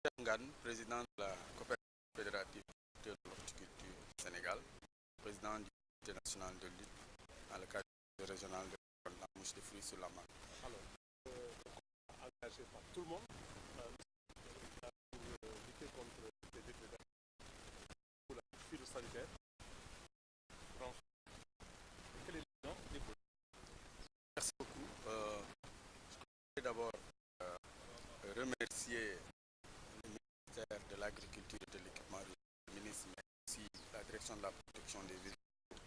Ngan, président de la coopérative fédérative de l'horticulture du Sénégal, président du comité national de lutte dans le cadre régional de la mouche de fruits sur la main. Alors, engagé par tout le monde pour lutter contre les dégâts pour la phytosanitaire. Quel est le bilan des produits? Merci beaucoup. Je voudrais d'abord remercier le ministère de l'Agriculture et de l'Équipement rural, le ministre, mais aussi la direction de la protection des végétaux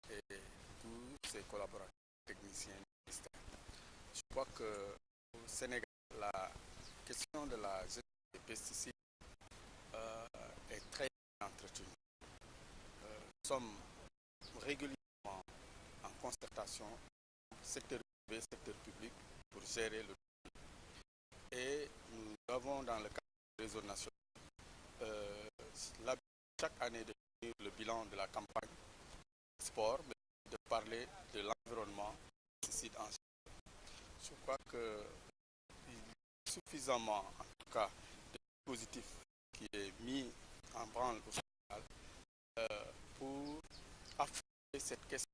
et tous ses collaborateurs techniciens du ministère. Je crois qu'au Sénégal, la question de la gestion des pesticides est très entretenue. Nous sommes régulièrement en concertation, secteur privé, secteur public, pour gérer le et nous avons dans le cadre du réseau national chaque année de faire le bilan de la campagne sport, mais de parler de l'environnement pesticide en général. Je crois qu'il y a suffisamment, en tout cas, de dispositifs qui est mis en branle au Sénégal pour affronter cette question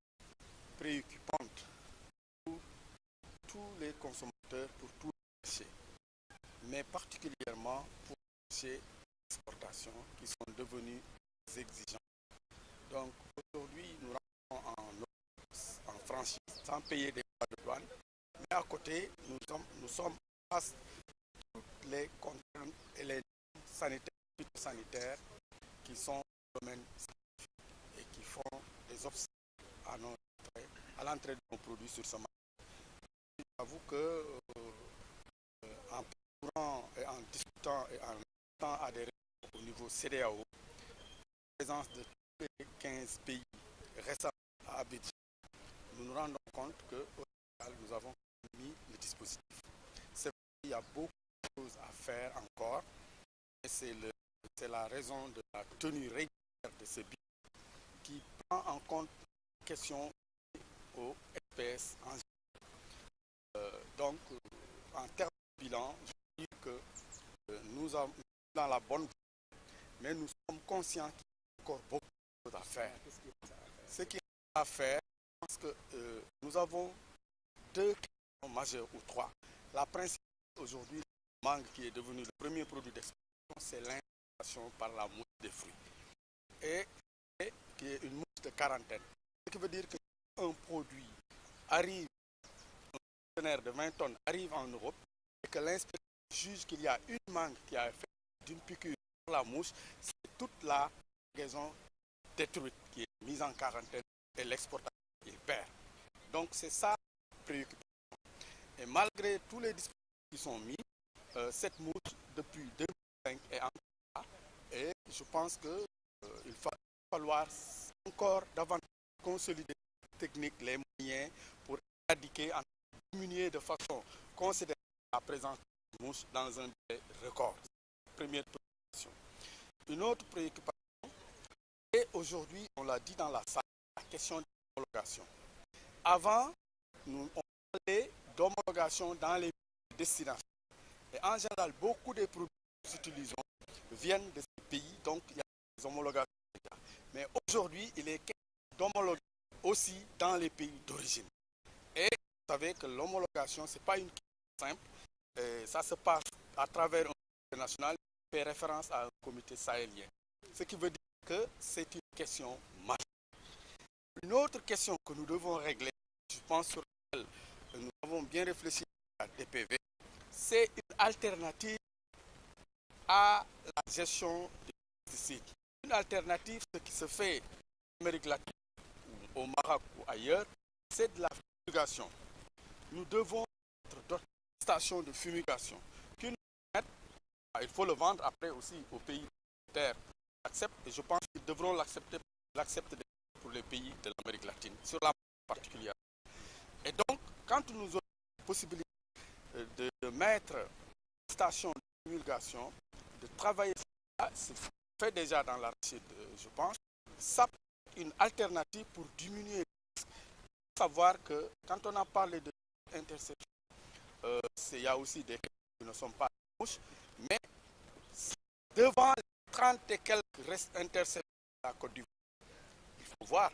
préoccupante pour tous les consommateurs, pour tous les marchés, mais particulièrement pour les exportations qui sont devenues exigeantes. Donc aujourd'hui, nous rentrons en franchise sans payer des droits de douane, mais à côté, nous sommes face à toutes les contraintes et les normes sanitaires, phytosanitaires qui sont dans le domaine scientifique et qui font des obstacles à l'entrée de nos produits sur ce marché. J'avoue que en parlant et en discutant et en étant à des réunions au niveau CEDEAO, la présence de tous les 15 pays récemment à Abidjan, nous nous rendons compte qu'au Sénégal, nous avons mis le dispositif. C'est vrai qu'il y a beaucoup de choses à faire encore, et c'est la raison de la tenue régulière de ce bilan qui prend en compte la question au SPS en général. Donc, en termes de bilan, je dis que nous sommes dans la bonne voie, mais nous sommes conscients qu'il y a encore beaucoup de choses à faire. Ce qui est à faire, je pense que nous avons deux questions majeures ou trois. La principale aujourd'hui, le mangue qui est devenu le premier produit d'exportation, c'est l'importation par la mouche des fruits. Et qui est une mouche de quarantaine. Ce qui veut dire qu'un produit arrive, un conteneur de 20 tonnes arrive en Europe et que l'inspecteur juge qu'il y a une mangue qui a fait d'une piqûre par la mouche, c'est toute la livraison détruite qui est mise en quarantaine et l'exportation il perd. Donc c'est ça la préoccupation. Et malgré tous les dispositifs qui sont mis, cette mouche depuis 2005 est encore là et je pense qu'il va falloir encore davantage consolider les techniques, les moyens pour éradiquer, diminuer de façon considérable la présence de mouches dans un délai record. Première préoccupation. Une autre préoccupation, et aujourd'hui, on l'a dit dans la salle, la question de l'homologation. Avant, on parlait d'homologation dans les pays de destination. Et en général, beaucoup des produits que nous utilisons viennent de ces pays, donc il y a des homologations. Mais aujourd'hui, il est question d'homologuer aussi dans les pays d'origine. Et vous savez que l'homologation, ce n'est pas une question simple. Ça se passe à travers un comité national qui fait référence à un comité sahélien. Ce qui veut dire que c'est une question majeure. Une autre question que nous devons régler, je pense sur laquelle nous avons bien réfléchi à DPV, c'est une alternative à la gestion des pesticides. Une alternative, ce qui se fait en Amérique latine, ou au Maroc ou ailleurs, c'est de la fumigation. Nous devons être d'autres stations de fumigation qui nous permettent, il faut le vendre après aussi aux pays de terre acceptent, et je pense qu'ils devront l'accepter pour les pays de l'Amérique latine, sur la particulière. Et donc, quand nous aurons la possibilité de mettre une station de fumigation, de travailler sur ça, c'est fait déjà dans l'arachide, je pense, ça peut être une alternative pour diminuer. Il faut savoir que quand on a parlé de interception, il y a aussi des cas qui ne sont pas mouches, mais et quelques restent interceptés à la Côte d'Ivoire. Il faut voir.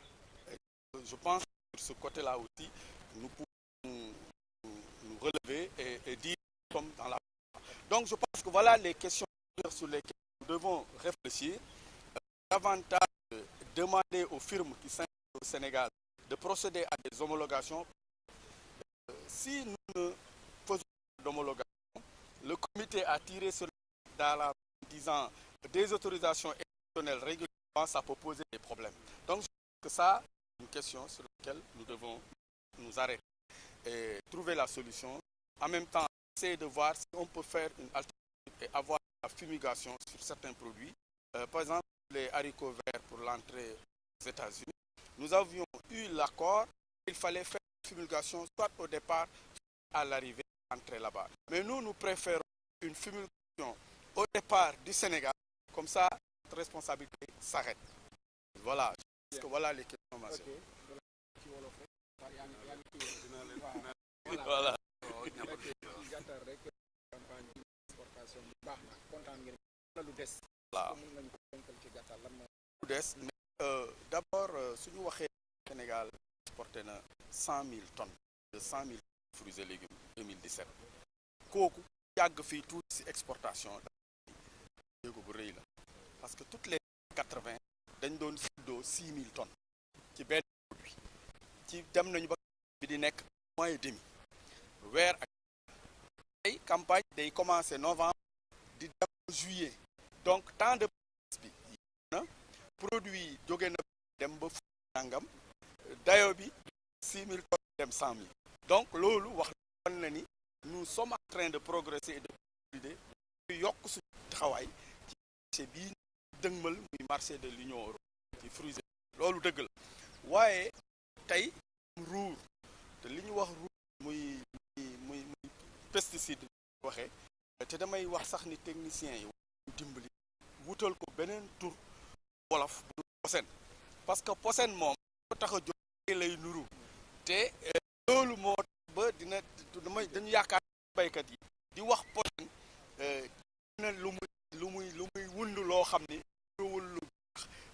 Je pense que sur ce côté-là aussi, nous pouvons nous relever et dire comme dans la... Donc je pense que voilà les questions sur lesquelles nous devons réfléchir. Davantage demander aux firmes qui s'installent au Sénégal de procéder à des homologations. Si nous ne faisons pas d'homologation, le comité a tiré sur dans la disant des autorisations exceptionnelles régulièrement, ça peut poser des problèmes. Donc je pense que ça, c'est une question sur laquelle nous devons nous arrêter et trouver la solution. En même temps, essayer de voir si on peut faire une alternative et avoir la fumigation sur certains produits. Par exemple, les haricots verts pour l'entrée aux États-Unis. Nous avions eu l'accord, il fallait faire une fumigation soit au départ, soit à l'arrivée, entrer là-bas. Mais nous préférons une fumigation au départ du Sénégal, comme ça, notre responsabilité s'arrête. Voilà, je pense que voilà les questions, ma soeur. Voilà. D'abord, si nous voyons Sénégal exporté 100 000 tonnes de 100 000 fruits et légumes en 2017. Kooku yàgg fii tuuti ci exportation jéego bu rëy la parce que toutes les 80 dañ doon séddoo 6 000 tonnes ci benn produit ci dem nañu ba bi di nekk mois et demi weer ak tey campagne day commencer novembre di dem juillet donc temps de bi na produit jóge na dem ba fu nangam dayo bi 6 000 tonnes dem 100 000 donc loolu wax na ni nous sommes en train de progresser et de consolider yokk suñu taxawaay ci marché bii dëgmal muy marché de l'Union européenne ci fruits loolu dëgg la waaye tey ruur te li ñu wax ruur muy pesticide waxee te damay wax sax ni techniciens yi ñu dimbali wutal ko beneen tur wolof bu posen parce que posen moom ko tax a jóg lay nuru te loolu moo ba dañu yaakaar baykat yi di wax posen dina lu muy wund loo xam ni wul lu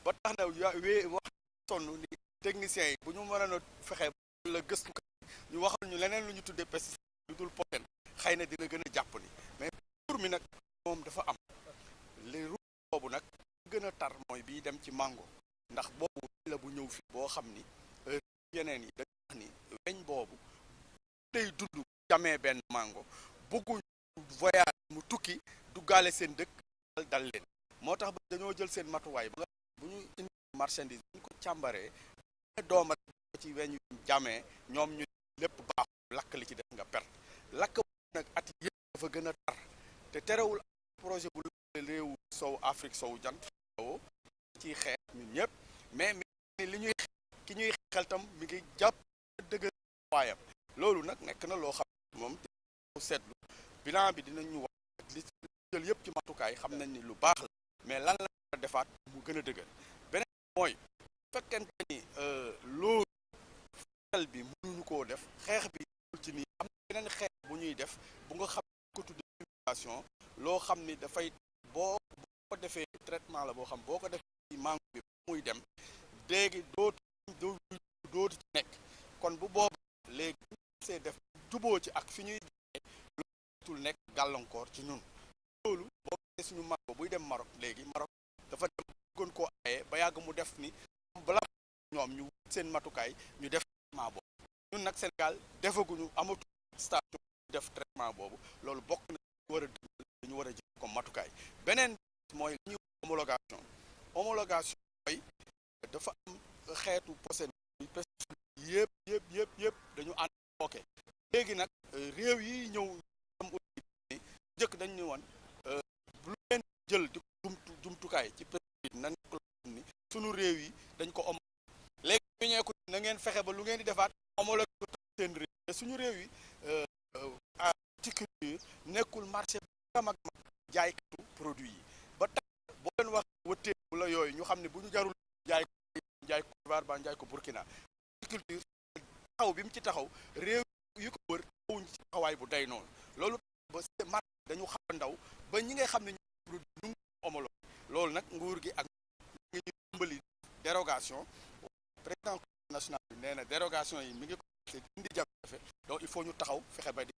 ba tax na wax sonn ni techniciens yi bu ñu mën a fexe la gëstu ñu waxal ñu leneen lu ñu tuddee pesticide lu dul posen xëy na dina gën a jàpp ni mais ruur mi nag moom dafa am les ruur boobu nag gën a tar mooy bii dem ci mango ndax boobu la bu ñëw fi boo xam ni yeneen yi dañu wax ni weñ boobu day dund jamee benn mango bëgguñ voyage mu tukki duggaale seen dëkk dal leen moo tax ba dañoo jël seen matuwaay ba bu ñu indi marchandise bu ñu ko càmbaree dooma ci weñ jamee ñoom ñu lépp baaxu lakk li ci def nga perte lakk nag at yëpp dafa gën a tar te terewul projet bu réewu sow Afrique sow jant o ci xeex ñun ñëpp mais li ñuy ki ñuy xel tam mi ngi jàpp dëgg waayam loolu nag nekk na loo xam moom te seetlu bilan bi dinañu wax li jël yëpp ci matukaay xam nañ ni lu baax la mais lan la defaat mu gën a dëgër beneen mooy fekkente ni loolu xel bi mënuñu koo def xeex bi ci nii am na beneen xeex bu ñuy def bu nga xam ko tuddee fumigation loo xam ni dafay boo ko defee traitement la boo xam boo ko defee ci mango bi muy dem léegi dootu ci nekk kon bu boobu léegi see def juboo ci ak fi ñuy tul nekk gàllankoor ci ñun loolu boo gisee suñu mango buy dem Maroc léegi Maroc dafa dem gën koo aye ba yàgg mu def ni bala ñoom ñu seen matukaay ñu def traitement boobu ñun nag Sénégal defaguñu amatu station def traitement boobu loolu bokk na war a dañu war a jël comme matukaay beneen mooy li ñuy homologation mooy dafa am xeetu posen yëpp dañu ànd ok léegi nag réew yi ñëw am njëkk dañ ni woon lu leen jël di ko jumtukaay ci pesticide na nekk loo xam ni sunu réew yi dañ ko om léegi ñu ñeeku na ngeen fexe ba lu ngeen di defaat homologué ko seen réew te suñu réew yi horticulture nekkul marché ba mag jaaykatu produit yi ba tax boo leen wax wëtteeku la yooyu ñu xam ne bu ñu jarul jaay ko Côte ba jaay ko Burkina horticulture taxaw bi mu ci taxaw réew yu ko wër wuñ ci taxawaay bu day noonu loolu ba marché dañu xaw a ndaw ba ñi ngay xam ne ñu produit ñu ngi homologué loolu nag nguur gi ak ngi ñu dimbali dérogation président national bi nee na dérogation yi mi ngi commencé indi jafe-jafe donc il faut ñu taxaw fexe ba di